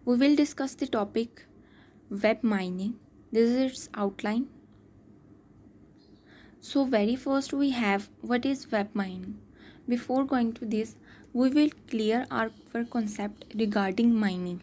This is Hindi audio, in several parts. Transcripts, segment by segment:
We will discuss the topic web mining. This is its outline. So very first we have what is web mining. Before going to this, we will clear our concept regarding mining.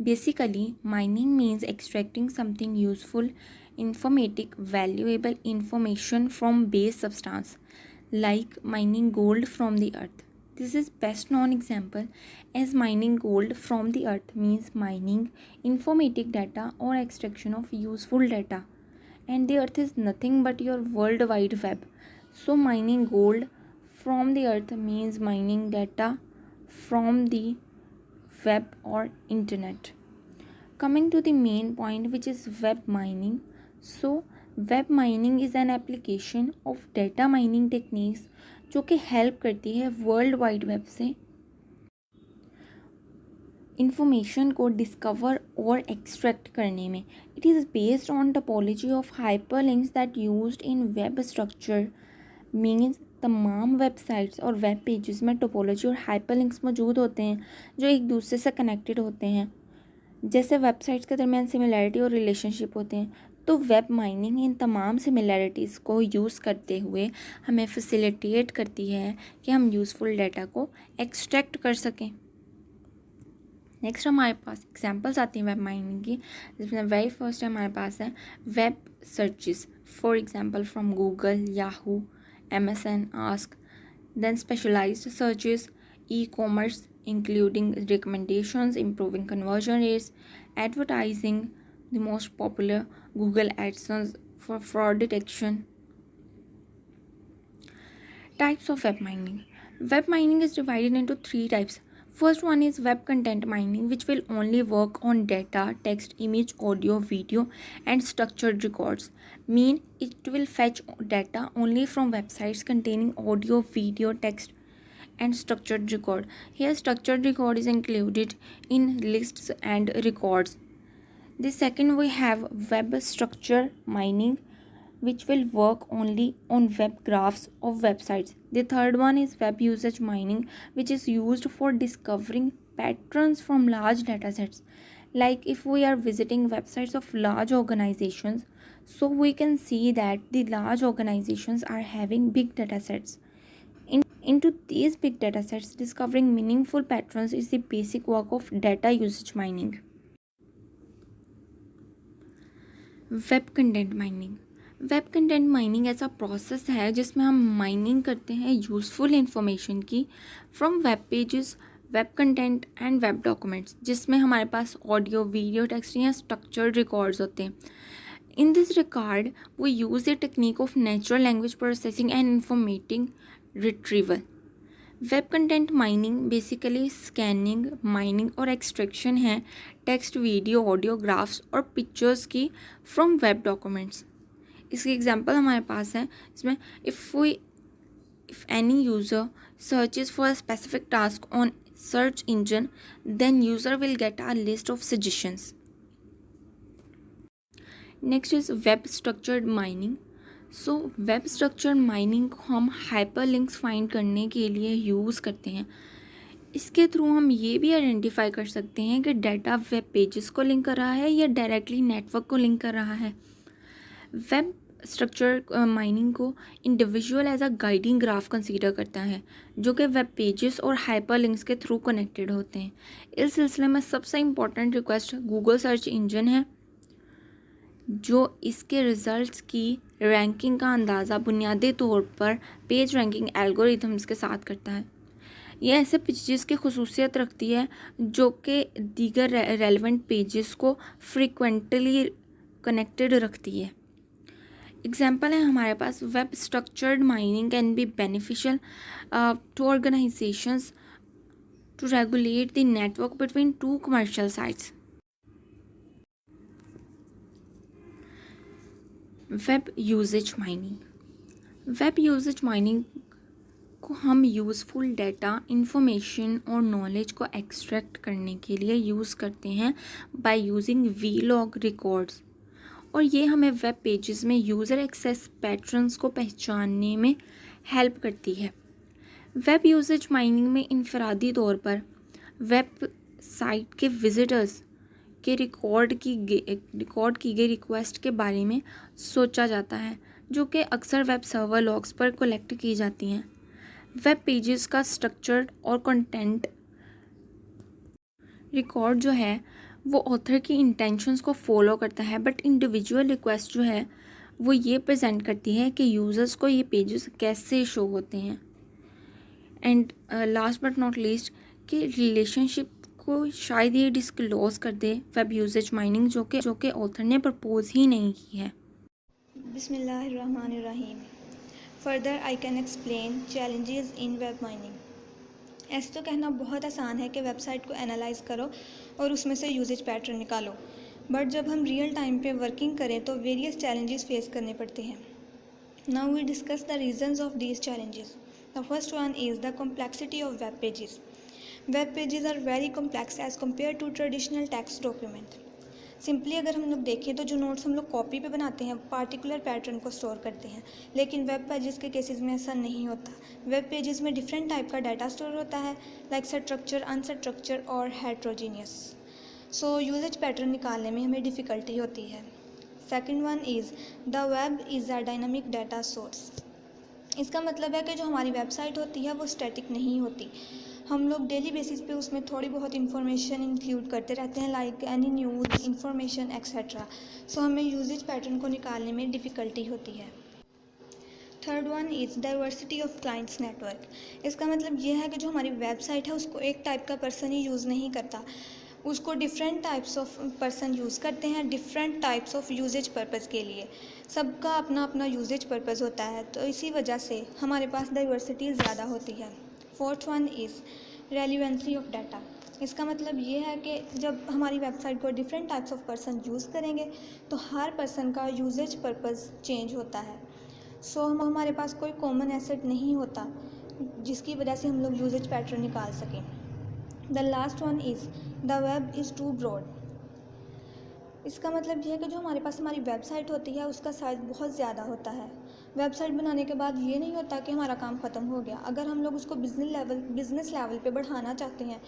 Basically, mining means extracting something useful, informative, valuable information from base substance, like mining gold from the earth. This is best known example as mining gold from the earth means mining informative data or extraction of useful data, and the earth is nothing but your world wide web. So mining gold from the earth means mining data from the web or internet. Coming to the main point, which is web mining. So web mining is an application of data mining techniques जो कि हेल्प करती है वर्ल्ड वाइड वेब से इंफॉर्मेशन को डिस्कवर और एक्सट्रैक्ट करने में. It is based on topology of hyperlinks that used in web structure. Means तमाम वेबसाइट्स और वेब पेजेस में टोपोलॉजी और हाइपरलिंक्स मौजूद होते हैं जो एक दूसरे से कनेक्टेड होते हैं. जैसे वेबसाइट्स के दरमियान सिमिलैरिटी और रिलेशनशिप होते हैं, तो वेब माइनिंग इन तमाम सिमिलैरिटीज़ को यूज़ करते हुए हमें फैसिलिटेट करती है कि हम यूज़फुल डाटा को एक्सट्रैक्ट कर सकें. नेक्स्ट हमारे पास एग्जांपल्स आती हैं वेब माइनिंग की, जिसमें वेरी फर्स्ट हमारे पास है web searches. For example from Google, Yahoo, MSN, Ask. Then specialised searches, e-commerce including recommendations, improving conversion rates, advertising, the most popular Google AdSense for fraud detection. Types of web mining. Web mining is divided into three types. First one is web content mining, which will only work on data, text, image, audio, video, and structured records. Mean it will fetch data only from websites containing audio, video, text, and structured record. Here structured record is included in lists and records. The second we have web structure mining, which will work only on web graphs of websites. The third one is web usage mining, which is used for discovering patterns from large datasets. Like if we are visiting websites of large organizations, so we can see that the large organizations are having big datasets. Into these big datasets, discovering meaningful patterns is the basic work of data usage mining. Web content mining. Web content mining ऐसा प्रोसेस है जिसमें हम माइनिंग करते हैं यूज़फुल इंफॉर्मेशन की from web pages, web content and web documents, जिसमें हमारे पास ऑडियो, वीडियो, टेक्स्ट या स्ट्रक्चर्ड रिकॉर्ड्स होते हैं. In this regard, we use the technique of natural language processing and informative retrieval. Web content mining basically scanning, mining और एक्सट्रैक्शन है टेक्स्ट, वीडियो, ऑडियो, ग्राफ्स और पिक्चर्स की फ्रॉम वेब डॉक्यूमेंट्स. इसकी एग्जांपल हमारे पास है, इसमें if any user searches for a specific task on search engine, then user will get a list of suggestions. Next is web structured mining. So web structured mining को हम हाइपरलिंक्स फाइंड करने के लिए यूज़ करते हैं. इसके थ्रू हम ये भी आइडेंटिफाई कर सकते हैं कि डाटा वेब पेजेस को लिंक कर रहा है या डायरेक्टली नेटवर्क को लिंक कर रहा है. वेब स्ट्रक्चर माइनिंग को individual as a guiding graph consider करता है, जो कि वेब पेजेस और हाइपरलिंक्स के थ्रू कनेक्टेड होते हैं. इस सिलसिले में सबसे important request Google search engine है, जो इसके रिज़ल्ट्स की रैंकिंग का अंदाज़ा बुनियादी तौर पर पेज रैंकिंग एल्गोरिथम्स के साथ करता है. यह ऐसे पेजेस की खसूसियत रखती है जो कि दीगर रेलेवेंट पेजेस को फ्रीक्वेंटली कनेक्टेड रखती है. एग्जाम्पल है हमारे पास web structured mining can be beneficial to organisations to regulate the network between two commercial sites. Web usage mining. Web usage mining को हम यूज़फुल डाटा, इंफॉर्मेशन और नॉलेज को एक्सट्रैक्ट करने के लिए यूज़ करते हैं बाय यूजिंग वीलॉग रिकॉर्ड्स, और ये हमें वेब पेजेस में यूज़र एक्सेस पैटर्न्स को पहचानने में हेल्प करती है. वेब यूजेज माइनिंग में इनफरादी तौर पर वेब साइट के विजिटर्स के रिकॉर्ड की गई रिक्वेस्ट के बारे में सोचा जाता है, जो कि अक्सर वेब सर्वर लॉग्स पर कलेक्ट की जाती हैं। वेब पेजेस का स्ट्रक्चर और कंटेंट रिकॉर्ड जो है वो ऑथर की इंटेंशंस को फॉलो करता है, बट इंडिविजुअल रिक्वेस्ट जो है वो ये प्रेजेंट करती है कि यूज़र्स को ये पेजेस कैसे शो होते हैं। And last but not least कि रिलेशनशिप को शायद ये डिस्क्लोज कर दे वेब यूजेज माइनिंग, जो कि ऑथर ने प्रपोज ही नहीं की है। बिस्मिल्लाहिर्रहमानिर्रहीम। Further I can explain challenges in web mining. ऐसे तो कहना बहुत आसान है कि वेबसाइट को एनालाइज करो और उसमें से यूजेज पैटर्न निकालो, बट जब हम रियल टाइम पे वर्किंग करें तो वेरियस चैलेंजेस फेस करने पड़ते हैं। Now we discuss the reasons of these challenges. The first one is the complexity of web pages. Web pages are very complex as compare to traditional text document. Simply अगर हम लोग देखें तो जो नोट्स हम लोग कॉपी पे बनाते हैं पार्टिकुलर पैटर्न को स्टोर करते हैं, लेकिन वेब पेजेस के केसेस में ऐसा नहीं होता। वेब पेजेस में डिफरेंट टाइप का डाटा स्टोर होता है, लाइक स्ट्रक्चर, अनस्ट्रक्चर और हेट्रोजीनियस। सो यूजेज पैटर्न निकालने में हमें डिफ़िकल्टी होती है। Second one is the web is a dynamic data source. इसका मतलब है कि जो हमारी वेबसाइट होती है वो स्टैटिक नहीं होती। हम लोग डेली बेसिस पे उसमें थोड़ी बहुत इन्फॉर्मेशन इंक्लूड करते रहते हैं, like any news, information etcetera. So हमें यूजेज पैटर्न को निकालने में डिफ़िकल्टी होती है। Third one is diversity of clients network. इसका मतलब ये है कि जो हमारी वेबसाइट है उसको एक टाइप का पर्सन ही यूज़ नहीं करता, उसको different types of person use करते हैं different types of usage purpose के लिए। सबका अपना अपना यूजेज पर्पज़ होता है, तो इसी वजह से हमारे पास डाइवर्सिटी ज़्यादा होती है। Fourth one is relevancy of data. इसका मतलब ये है कि जब हमारी वेबसाइट को different types of person use करेंगे तो हर पर्सन का यूजेज पर्पज़ चेंज होता है। सो हमारे पास कोई कॉमन एसेट नहीं होता जिसकी वजह से हम लोग यूजेज पैटर्न निकाल सकें। The last one is the web is too broad. इसका मतलब यह है कि जो हमारे पास हमारी वेबसाइट होती है उसका साइज़ बहुत ज़्यादा होता है। वेबसाइट बनाने के बाद ये नहीं होता कि हमारा काम ख़त्म हो गया। अगर हम लोग उसको बिज़नेस लेवल पे बढ़ाना चाहते हैं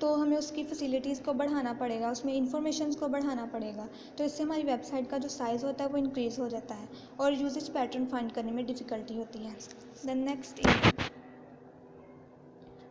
तो हमें उसकी फैसिलिटीज़ को बढ़ाना पड़ेगा, उसमें इंफॉर्मेशन को बढ़ाना पड़ेगा। तो इससे हमारी वेबसाइट का जो साइज़ होता है वो इंक्रीज़ हो जाता है और यूजेज पैटर्न फाइंड करने में डिफ़िकल्टी होती है। The next is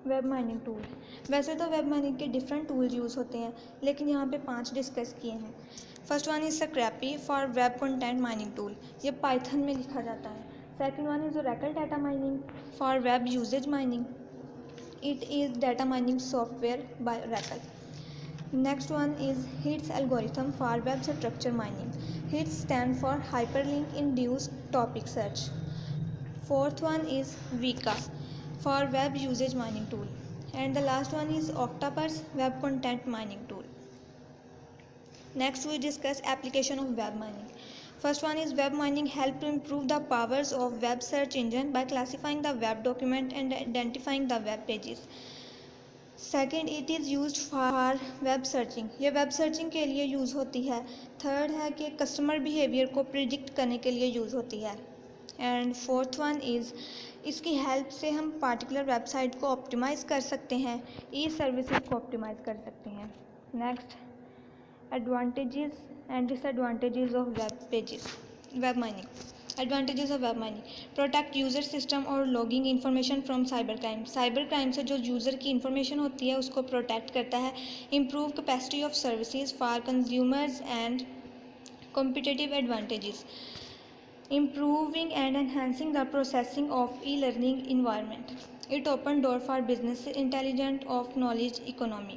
web mining tool. वैसे तो वेब माइनिंग के डिफरेंट टूल्स यूज़ होते हैं, लेकिन यहाँ पे 5 डिस्कस किए हैं। First one is Scrapy for web content mining tool. ये पाइथन में लिखा जाता है। Second one is Oracle data mining for web usage mining. It is data mining software by Oracle. Next one is HITS algorithm for web structure mining. HITS stand for hyperlink induce topic search. Fourth one is Vika for web usage mining tool, and the last one is Octopus web content mining tool. Next we discuss application of web mining. First one is web mining help to improve the powers of web search engine by classifying the web document and identifying the web pages. Second it is use for web searching. ये वेब सर्चिंग के लिए यूज़ होती है। थर्ड है कि कस्टमर बिहेवियर को प्रिडिक्ट करने के लिए यूज़ होती है। एंड फोर्थ वन इज़ इसकी हेल्प से हम पार्टिकुलर वेबसाइट को ऑप्टिमाइज़ कर सकते हैं, ई सर्विसेज को ऑप्टिमाइज़ कर सकते हैं। Next advantages and disadvantages of web mining. Advantages of web mining: protect user system और logging information from cyber crime. Cyber crime से जो यूज़र की इन्फॉर्मेशन होती है उसको प्रोटेक्ट करता है। Improve capacity of services for consumers and competitive advantages. Improving and enhancing the processing of e-learning environment. It open door for business intelligent of knowledge economy.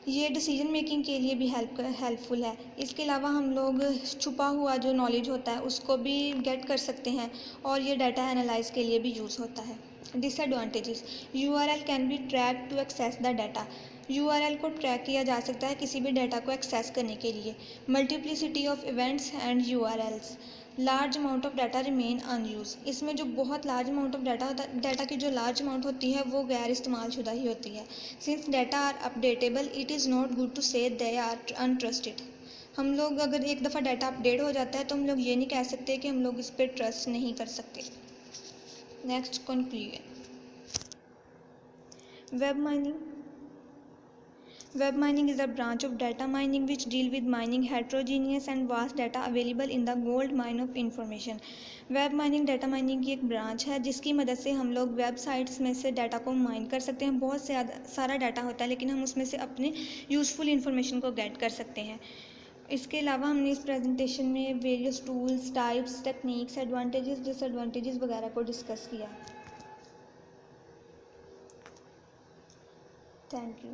ये डिसीजन मेकिंग के लिए भी हेल्पफुल है। इसके अलावा हम लोग छुपा हुआ जो नॉलेज होता है उसको भी गेट कर सकते हैं और ये डाटा एनालाइज के लिए भी यूज़ होता है। Disadvantages: URL can be track to access the data. URL को ट्रैक किया जा सकता है किसी भी डाटा को एक्सेस करने के लिए। Multiplicity of events and URLs। Large amount of data remain unused. इसमें जो बहुत लार्ज अमाउंट ऑफ डाटा होता है, डाटा की जो लार्ज अमाउंट होती है वो गैर इस्तेमाल शुदा ही होती है। Since data are updatable it is not good to say they are untrusted. हम लोग अगर एक दफ़ा डाटा अपडेट हो जाता है तो हम लोग ये नहीं कह सकते कि हम लोग इस पर ट्रस्ट नहीं कर सकते। Next conclusion. Web mining Web mining is a branch of data mining which deal with mining heterogeneous and vast data available in the gold mine of information. Web mining data mining की एक ब्रांच है जिसकी मदद से हम लोग वेबसाइट्स में से डाटा को माइन कर सकते हैं। बहुत से सारा डाटा होता है लेकिन हम उसमें से अपने यूज़फुल इन्फॉर्मेशन को गेट कर सकते हैं। इसके अलावा हमने इस प्रेजेंटेशन में various tools, types, techniques, advantages, disadvantages वगैरह को डिस्कस किया। Thank you.